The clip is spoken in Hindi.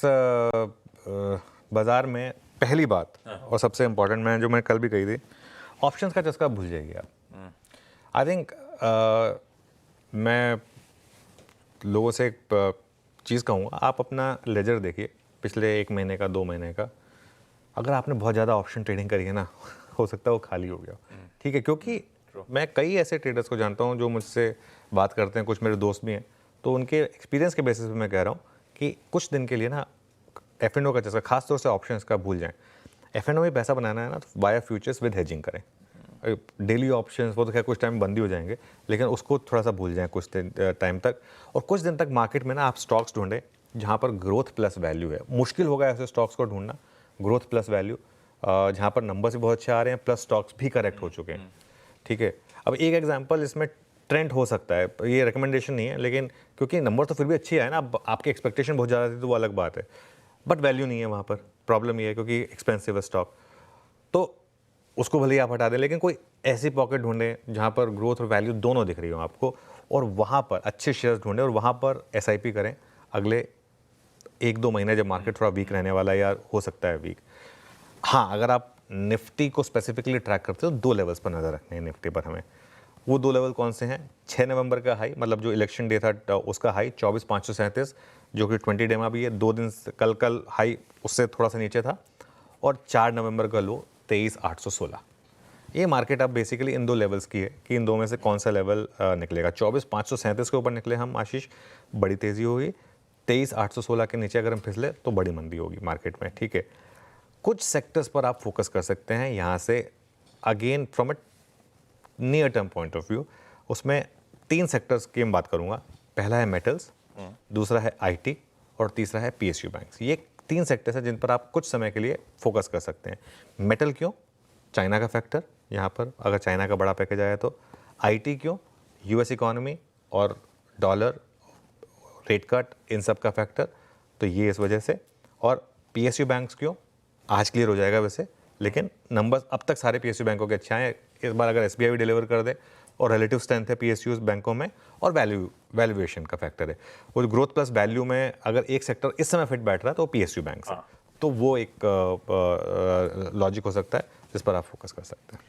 बाजार में पहली बात और सबसे इम्पोर्टेंट मैं कल भी कही थी, ऑप्शंस का चस्का भूल जाइए आप। आई थिंक मैं लोगों से एक चीज़ कहूँगा, आप अपना लेजर देखिए पिछले 1 महीने का 2 महीने का। अगर आपने बहुत ज़्यादा ऑप्शन ट्रेडिंग करी है ना, हो सकता है वो खाली हो गया। ठीक है, क्योंकि मैं कई ऐसे ट्रेडर्स को जानता हूँ जो मुझसे बात करते हैं, कुछ मेरे दोस्त भी हैं, तो उनके एक्सपीरियंस के बेसिस पे मैं कह रहा हूँ कि कुछ दिन के लिए ना F&O का चस्का, खासतौर से ऑप्शंस का भूल जाएं। F&O में पैसा बनाना है ना, तो बाय फ्यूचर्स विद हेजिंग करें। डेली ऑप्शंस वो तो खैर कुछ टाइम बंद ही हो जाएंगे, लेकिन उसको थोड़ा सा भूल जाएं कुछ टाइम तक। और कुछ दिन तक मार्केट में ना आप स्टॉक्स ढूंढें जहाँ पर ग्रोथ प्लस वैल्यू है। मुश्किल होगा ऐसे स्टॉक्स को ढूंढना, ग्रोथ प्लस वैल्यू, जहाँ पर नंबर्स भी बहुत अच्छे आ रहे हैं, प्लस स्टॉक्स भी करेक्ट हो चुके हैं। ठीक है, अब एक एग्जांपल इसमें ट्रेंड हो सकता है, ये रिकमेंडेशन नहीं है, लेकिन क्योंकि नंबर तो फिर भी अच्छी है ना, अब आपकी एक्सपेक्टेशन बहुत ज़्यादा थी तो वो अलग बात है, बट वैल्यू नहीं है वहाँ पर। प्रॉब्लम ये है क्योंकि एक्सपेंसिव है स्टॉक, तो उसको भले ही आप हटा दें, लेकिन कोई ऐसी पॉकेट ढूंढें जहाँ पर ग्रोथ और वैल्यू दोनों दिख रही हो आपको, और वहाँ पर अच्छे शेयर्स ढूंढें और वहाँ पर SIP करें अगले 1-2 महीने, जब मार्केट थोड़ा वीक रहने वाला है या हो सकता है वीक। हाँ, अगर आप निफ्टी को स्पेसिफिकली ट्रैक करते हो, 2 लेवल्स पर नज़र रखनी है निफ्टी पर हमें। वो 2 लेवल कौन से हैं? 6 नवंबर का हाई, मतलब जो इलेक्शन डे था उसका हाई 24,537, जो कि 20 डे में भी है। 2 दिन कल हाई उससे थोड़ा सा नीचे था, और 4 नवंबर का लो 23,816। ये मार्केट अब बेसिकली इन 2 लेवल्स की है कि इन 2 में से कौन सा लेवल निकलेगा। 24,537 के ऊपर निकले हम आशीष, बड़ी तेज़ी होगी। 23,816 के नीचे अगर हम फिसले तो बड़ी मंदी होगी मार्केट में। ठीक है, कुछ सेक्टर्स पर आप फोकस कर सकते हैं यहाँ से, again from a near term point of view. उसमें 3 सेक्टर्स की मैं बात करूँगा। पहला है मेटल्स, दूसरा है IT, और तीसरा है PSU बैंक्स। ये 3 सेक्टर्स हैं जिन पर आप कुछ समय के लिए फोकस कर सकते हैं। मेटल क्यों? चाइना का फैक्टर, यहाँ पर अगर चाइना का बड़ा पैकेज आया तो। IT क्यों? US इकोनॉमी और डॉलर, रेट कट, इन सब का फैक्टर, तो ये इस वजह से। और PSU बैंक्स क्यों? आज क्लियर हो जाएगा वैसे, लेकिन नंबर्स अब तक सारे PSU बैंकों के अच्छे आए। इस बार अगर SBI भी डिलीवर कर दे, और रिलेटिव स्ट्रेंथ है PSU बैंकों में, और वैल्यूएशन का फैक्टर है, वो ग्रोथ प्लस वैल्यू में अगर एक सेक्टर इस समय फिट बैठ रहा है तो PSU बैंक है। तो वो एक लॉजिक हो सकता है जिस पर आप फोकस कर सकते हैं।